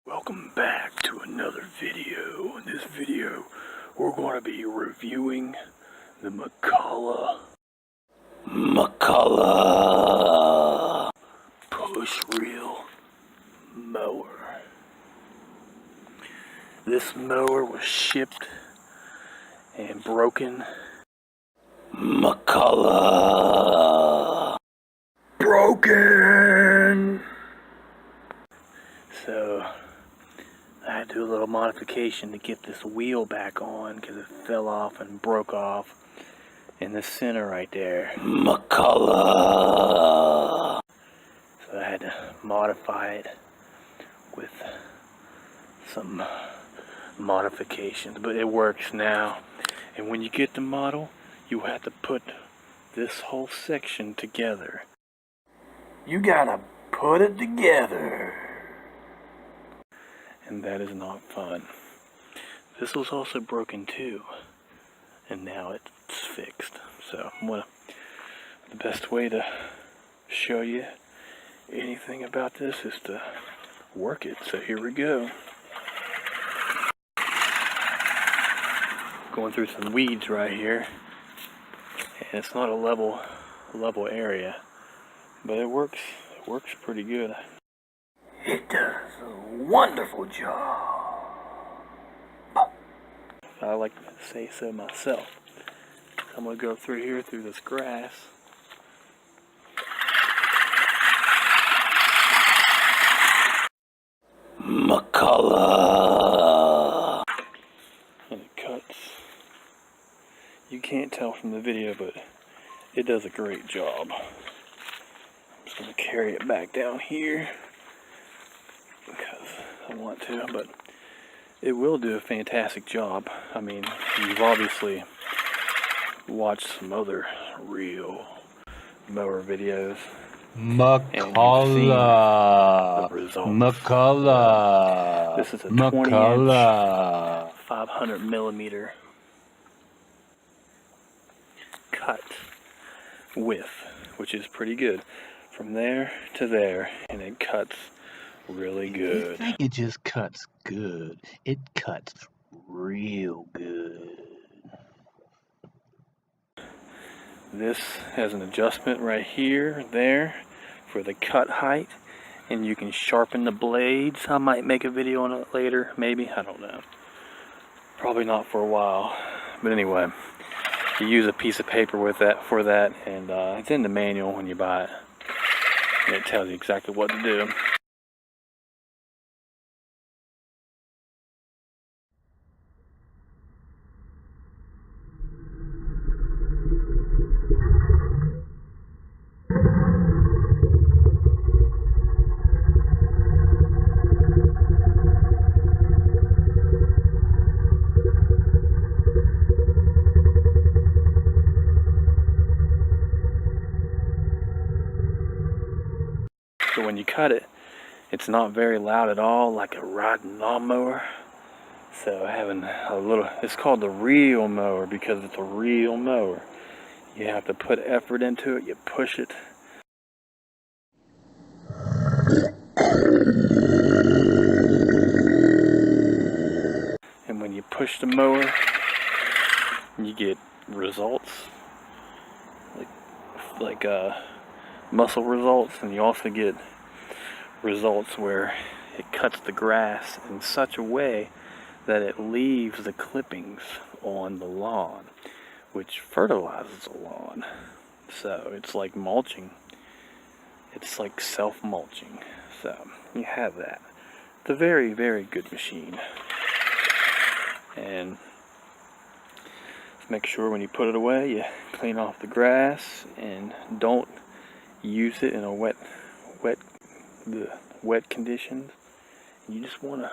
Welcome back to another video. In this video, we're going to be reviewing the Mcculloch push reel mower. This mower was shipped and broken. Mcculloch broken. So I had to do a little modification to get this wheel back on because it fell off and broke off in the center right there. Mcculloch. So I had to modify it with some modifications, but it works now. And when you get the model, you have to put this whole section together. You gotta put it together. And that is not fun. This was also broken too, and now it's fixed. So the best way to show you anything about this is to work it. So here we go. Going through some weeds right here, and it's not a level area, but it works pretty good. It does a wonderful job. I like to say so myself. I'm going to go through here, through this grass. Mcculloch. And it cuts. You can't tell from the video, but it does a great job. I'm just going to carry it back down here because I want to, but it will do a fantastic job. I mean, you've obviously watched some other real mower videos. Mcculloch. Mcculloch. This is a 20-inch, 500 millimeter cut width, which is pretty good. From there to there, and it cuts really good. You think it just cuts good? It cuts real good. This has an adjustment right here, there, for the cut height, and you can sharpen the blades. I might make a video on it later, maybe, I don't know. Probably not for a while, but anyway, you use a piece of paper with that for that, and it's in the manual when you buy it, and it tells you exactly what to do. So when you cut it, it's not very loud at all, like a riding lawnmower. So having a little, it's called the reel mower because it's a real mower. You have to put effort into it, you push it. And when you push the mower, you get results, like muscle results, and you also get results where it cuts the grass in such a way that it leaves the clippings on the lawn, which fertilizes the lawn. So it's like mulching. It's like self-mulching. So you have that. It's a very, very good machine. And make sure when you put it away, you clean off the grass and don't use it in a wet conditions. You just want to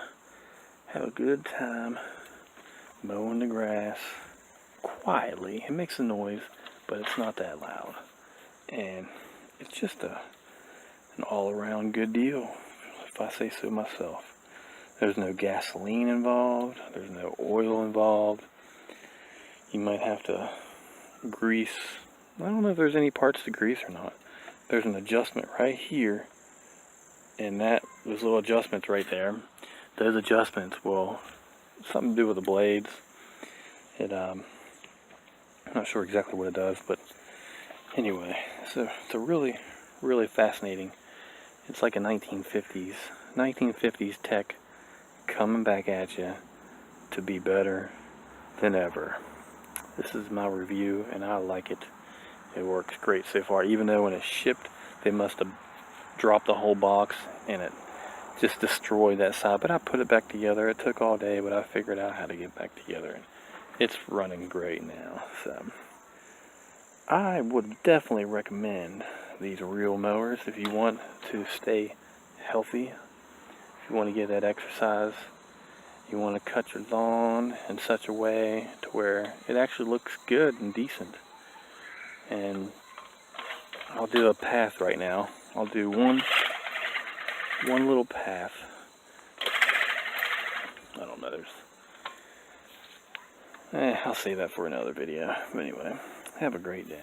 have a good time mowing the grass quietly. It makes a noise, but it's not that loud, and it's just an all-around good deal, if I say so myself. There's no gasoline involved, there's no oil involved. You might have to grease. I don't know if there's any parts to grease or not. There's an adjustment right here, and those little adjustments right there those adjustments will something to do with the blades. I'm not sure exactly what it does, but anyway, so it's a really, really fascinating. It's like a 1950s tech coming back at you to be better than ever. This is my review, and I like it. It works great so far, even though when it shipped, they must have dropped the whole box and it just destroyed that side. But I put it back together. It took all day, but I figured out how to get back together, and it's running great now. So I would definitely recommend these reel mowers if you want to stay healthy, if you want to get that exercise, you want to cut your lawn in such a way to where it actually looks good and decent. And I'll do a path right now. I'll do one little path. I don't know, I'll save that for another video. But anyway, have a great day.